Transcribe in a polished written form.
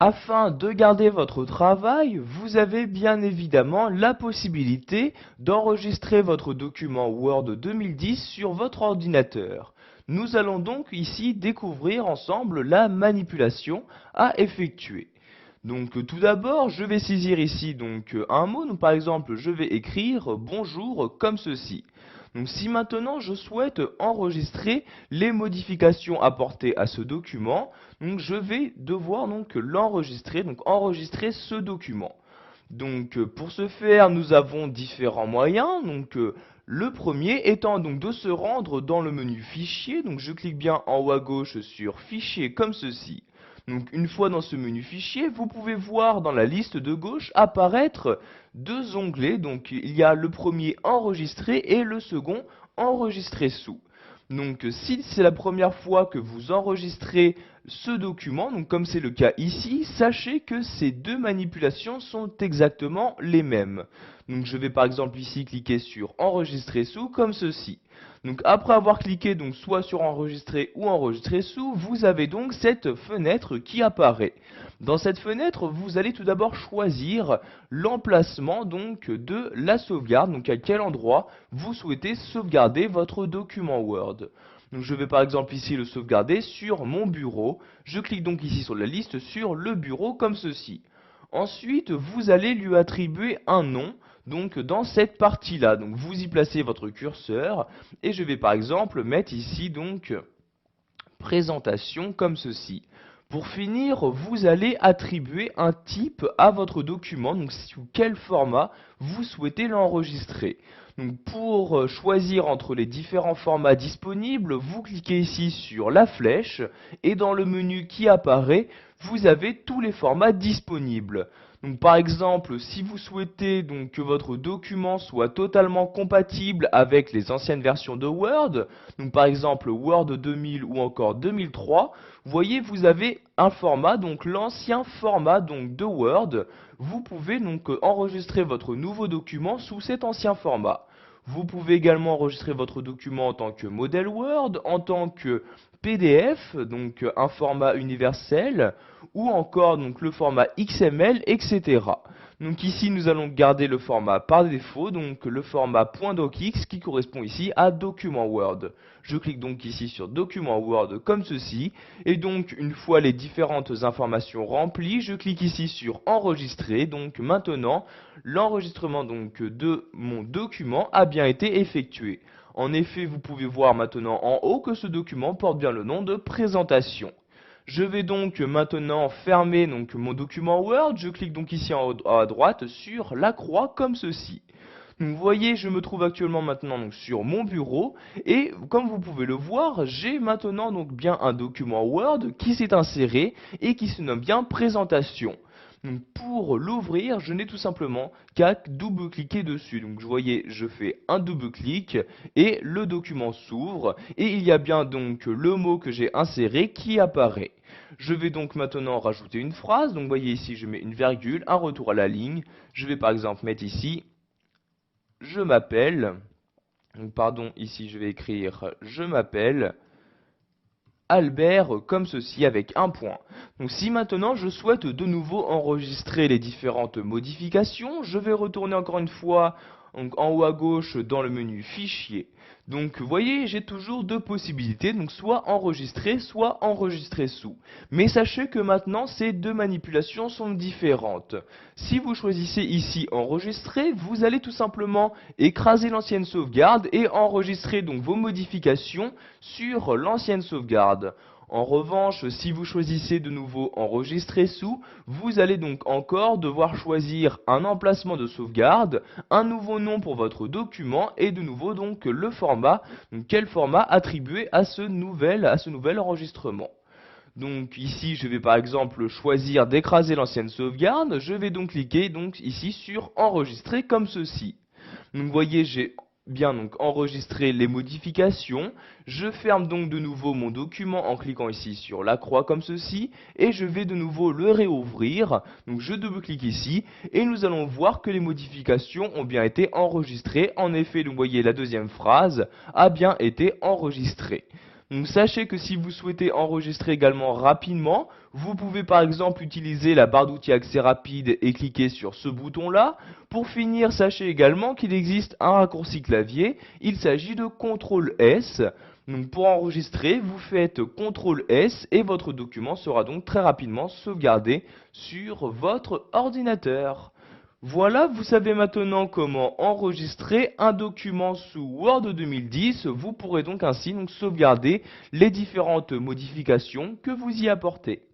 Afin de garder votre travail, vous avez bien évidemment la possibilité d'enregistrer votre document Word 2010 sur votre ordinateur. Nous allons donc ici découvrir ensemble la manipulation à effectuer. Donc tout d'abord, je vais saisir ici un mot. Donc, par exemple, je vais écrire bonjour comme ceci. Donc si maintenant je souhaite enregistrer les modifications apportées à ce document, donc je vais devoir l'enregistrer, donc enregistrer ce document. Donc pour ce faire, nous avons différents moyens. Le premier étant donc de se rendre dans le menu fichier. Donc je clique bien en haut à gauche sur fichier comme ceci. Donc une fois dans ce menu fichier, vous pouvez voir dans la liste de gauche apparaître deux onglets. Donc il y a le premier enregistrer et le second enregistrer sous. Donc si c'est la première fois que vous enregistrez ce document, donc comme c'est le cas ici, sachez que ces deux manipulations sont exactement les mêmes. Donc je vais par exemple ici cliquer sur enregistrer sous comme ceci. Donc après avoir cliqué soit sur enregistrer ou enregistrer sous, vous avez donc cette fenêtre qui apparaît. Dans cette fenêtre, vous allez tout d'abord choisir l'emplacement de la sauvegarde, donc à quel endroit vous souhaitez sauvegarder votre document Word. Donc je vais par exemple ici le sauvegarder sur mon bureau. Je clique donc ici sur la liste sur le bureau comme ceci. Ensuite, vous allez lui attribuer un nom, donc dans cette partie-là. Donc vous y placez votre curseur et je vais par exemple mettre ici présentation comme ceci. Pour finir, vous allez attribuer un type à votre document, donc sous quel format vous souhaitez l'enregistrer. Donc pour choisir entre les différents formats disponibles, vous cliquez ici sur la flèche et dans le menu qui apparaît, vous avez tous les formats disponibles. Donc par exemple, si vous souhaitez que votre document soit totalement compatible avec les anciennes versions de Word, donc par exemple Word 2000 ou encore 2003, vous voyez vous avez un format, donc l'ancien format de Word. Vous pouvez enregistrer votre nouveau document sous cet ancien format. Vous pouvez également enregistrer votre document en tant que modèle Word, en tant que PDF, donc un format universel, ou encore le format XML, etc. Donc ici nous allons garder le format par défaut, donc le format .docx qui correspond ici à document Word. Je clique donc ici sur document Word comme ceci, et donc une fois les différentes informations remplies, je clique ici sur enregistrer. Donc maintenant l'enregistrement de mon document a bien été effectué. En effet, vous pouvez voir maintenant en haut que ce document porte bien le nom de présentation. Je vais donc maintenant fermer mon document Word. Je clique donc ici en haut à droite sur la croix comme ceci. Donc, vous voyez, je me trouve actuellement maintenant sur mon bureau et comme vous pouvez le voir, j'ai maintenant bien un document Word qui s'est inséré et qui se nomme bien présentation. Donc pour l'ouvrir, je n'ai tout simplement qu'à double-cliquer dessus. Donc vous voyez, je fais un double-clic et le document s'ouvre et il y a bien le mot que j'ai inséré qui apparaît. Je vais donc maintenant rajouter une phrase. Donc vous voyez ici, je mets une virgule, un retour à la ligne. Je vais par exemple mettre ici je m'appelle, pardon, ici je vais écrire je m'appelle Albert comme ceci avec un point. Donc si maintenant je souhaite de nouveau enregistrer les différentes modifications, je vais retourner encore une fois en haut à gauche dans le menu fichier. Donc vous voyez, j'ai toujours deux possibilités, donc soit enregistrer sous. Mais sachez que maintenant ces deux manipulations sont différentes. Si vous choisissez ici enregistrer, vous allez tout simplement écraser l'ancienne sauvegarde et enregistrer vos modifications sur l'ancienne sauvegarde. En revanche, si vous choisissez de nouveau enregistrer sous, vous allez donc encore devoir choisir un emplacement de sauvegarde, un nouveau nom pour votre document et de nouveau le format, quel format attribuer à ce nouvel enregistrement. Donc ici, je vais par exemple choisir d'écraser l'ancienne sauvegarde. Je vais donc cliquer ici sur enregistrer comme ceci. Donc vous voyez, j'ai bien enregistré les modifications. Je ferme donc de nouveau mon document en cliquant ici sur la croix comme ceci et je vais de nouveau le réouvrir. Donc je double-clique ici et nous allons voir que les modifications ont bien été enregistrées. En effet, donc vous voyez la deuxième phrase a bien été enregistrée. Donc sachez que si vous souhaitez enregistrer également rapidement, vous pouvez par exemple utiliser la barre d'outils accès rapide et cliquer sur ce bouton-là. Pour finir, sachez également qu'il existe un raccourci clavier, il s'agit de CTRL S. Donc pour enregistrer, vous faites CTRL S et votre document sera donc très rapidement sauvegardé sur votre ordinateur. Voilà, vous savez maintenant comment enregistrer un document sous Word 2010. Vous pourrez donc ainsi sauvegarder les différentes modifications que vous y apportez.